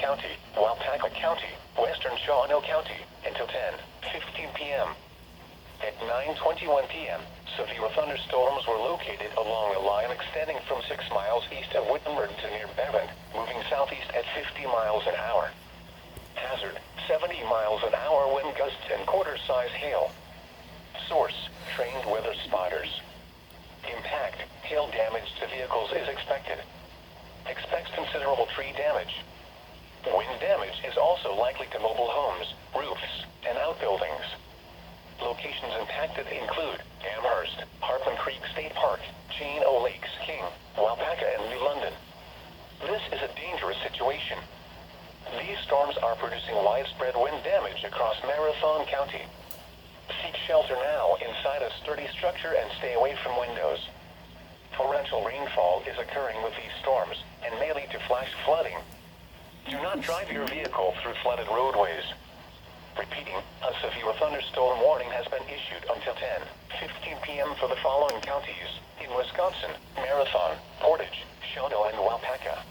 County, Waupaca County, western Shawano County, until 10:15 p.m. At 9:21 p.m., severe thunderstorms were located along a line extending from 6 miles east of Whitman to near Bevan, moving southeast at 50 miles an hour. Hazard, 70 miles an hour wind gusts and quarter-size hail. Source, trained weather spotters. Impact, hail damage to vehicles is expected. Expects considerable tree damage. Wind damage is also likely to mobile homes, roofs, and outbuildings. Locations impacted include Amherst, Hartland Creek State Park, Chain O Lakes, King, Waupaca, and New London. This is a dangerous situation. These storms are producing widespread wind damage across Marathon County. Seek shelter now inside a sturdy structure and stay away from windows. Torrential rainfall is occurring with these storms and may lead to flash flooding. Do not drive your vehicle through flooded roadways. Repeating, a severe thunderstorm warning has been issued until 10:15 p.m. for the following counties in Wisconsin: Marathon, Portage, Shawano, and Waupaca.